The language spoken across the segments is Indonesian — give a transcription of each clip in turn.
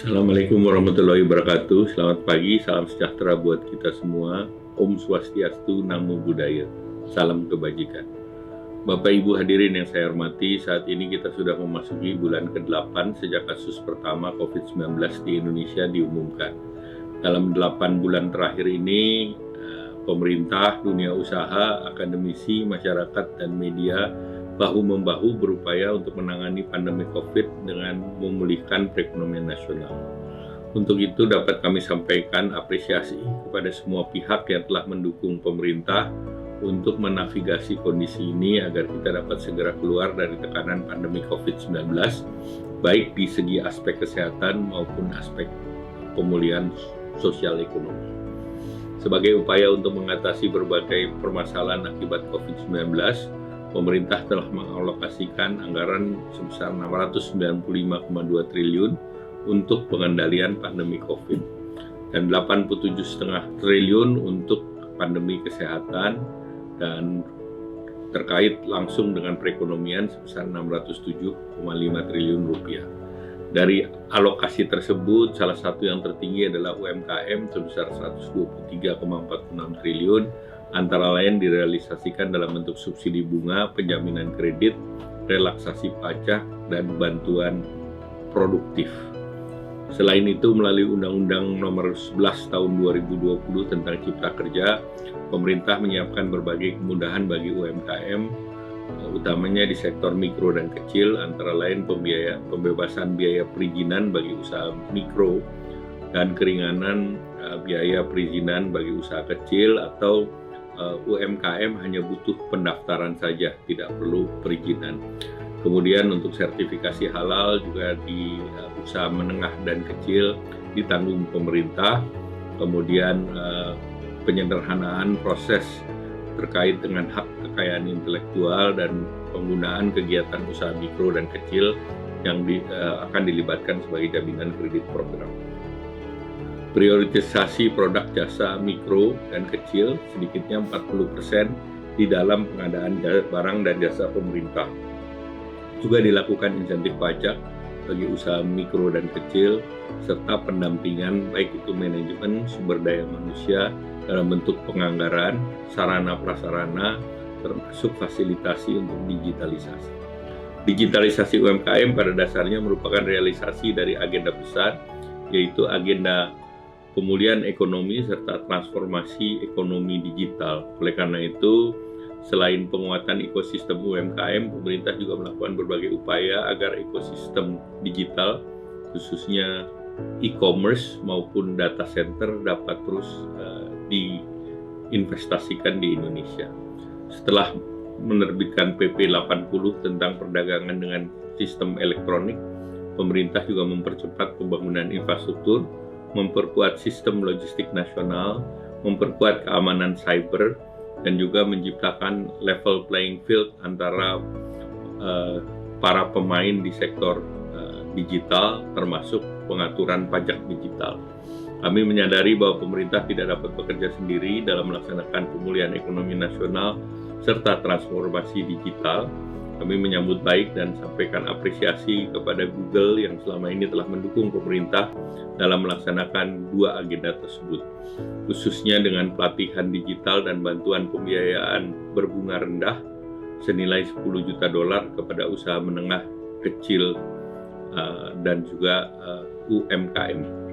Assalamualaikum warahmatullahi wabarakatuh. Selamat pagi, salam sejahtera buat kita semua. Om Swastiastu, Namo Buddhaya. Salam kebajikan. Bapak Ibu hadirin yang saya hormati, saat ini kita sudah memasuki bulan ke-8 sejak kasus pertama COVID-19 di Indonesia diumumkan. Dalam 8 bulan terakhir ini, pemerintah, dunia usaha, akademisi, masyarakat, dan media bahu-membahu berupaya untuk menangani pandemi COVID dengan memulihkan perekonomian nasional. Untuk itu dapat kami sampaikan apresiasi kepada semua pihak yang telah mendukung pemerintah untuk menavigasi kondisi ini agar kita dapat segera keluar dari tekanan pandemi COVID-19, baik di segi aspek kesehatan maupun aspek pemulihan sosial ekonomi. Sebagai upaya untuk mengatasi berbagai permasalahan akibat COVID-19, pemerintah telah mengalokasikan anggaran sebesar 695,2 triliun untuk pengendalian pandemi COVID dan 87,5 triliun untuk pandemi kesehatan dan terkait langsung dengan perekonomian sebesar 607,5 triliun rupiah. Dari alokasi tersebut, salah satu yang tertinggi adalah UMKM sebesar 123,46 triliun, antara lain direalisasikan dalam bentuk subsidi bunga, penjaminan kredit, relaksasi pajak, dan bantuan produktif. Selain itu, melalui Undang-Undang Nomor 11 Tahun 2020 tentang Cipta Kerja, pemerintah menyiapkan berbagai kemudahan bagi UMKM, utamanya di sektor mikro dan kecil, antara lain pembebasan biaya perizinan bagi usaha mikro dan keringanan biaya perizinan bagi usaha kecil, atau UMKM hanya butuh pendaftaran saja, tidak perlu perizinan. Kemudian untuk sertifikasi halal juga di usaha menengah dan kecil ditanggung pemerintah. Kemudian penyederhanaan proses terkait dengan hak kekayaan intelektual dan penggunaan kegiatan usaha mikro dan kecil yang akan dilibatkan sebagai jaminan kredit program. Prioritisasi produk jasa mikro dan kecil sedikitnya 40% di dalam pengadaan barang dan jasa pemerintah. Juga dilakukan insentif pajak bagi usaha mikro dan kecil, serta pendampingan baik itu manajemen sumber daya manusia dalam bentuk penganggaran, sarana prasarana, termasuk fasilitasi untuk digitalisasi. Digitalisasi UMKM pada dasarnya merupakan realisasi dari agenda besar, yaitu agenda pemulihan ekonomi serta transformasi ekonomi digital. Oleh karena itu, selain penguatan ekosistem UMKM, pemerintah juga melakukan berbagai upaya agar ekosistem digital, khususnya e-commerce maupun data center, dapat terus diinvestasikan di Indonesia. Setelah menerbitkan PP 80 tentang perdagangan dengan sistem elektronik, pemerintah juga mempercepat pembangunan infrastruktur, memperkuat sistem logistik nasional, memperkuat keamanan cyber, dan juga menciptakan level playing field antara para pemain di sektor digital, termasuk pengaturan pajak digital. Kami menyadari bahwa pemerintah tidak dapat bekerja sendiri dalam melaksanakan pemulihan ekonomi nasional serta transformasi digital. Kami menyambut baik dan sampaikan apresiasi kepada Google yang selama ini telah mendukung pemerintah dalam melaksanakan dua agenda tersebut, khususnya dengan pelatihan digital dan bantuan pembiayaan berbunga rendah senilai $10 juta kepada usaha menengah kecil dan juga UMKM.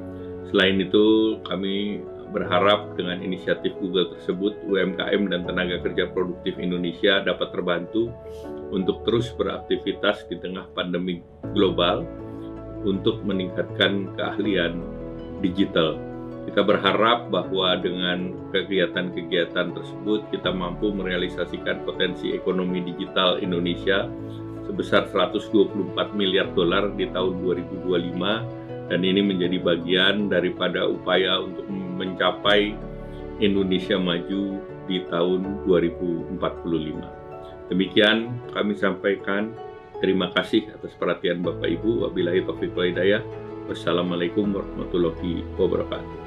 Selain itu, kami berharap dengan inisiatif Google tersebut, UMKM dan tenaga kerja produktif Indonesia dapat terbantu untuk terus beraktivitas di tengah pandemi global untuk meningkatkan keahlian digital. Kita berharap bahwa dengan kegiatan-kegiatan tersebut kita mampu merealisasikan potensi ekonomi digital Indonesia sebesar $124 miliar di tahun 2025, dan ini menjadi bagian daripada upaya untuk mencapai Indonesia maju di tahun 2045. Demikian kami sampaikan. Terima kasih atas perhatian Bapak Ibu. Wabillahi taufiq wal hidayah. Wassalamualaikum warahmatullahi wabarakatuh.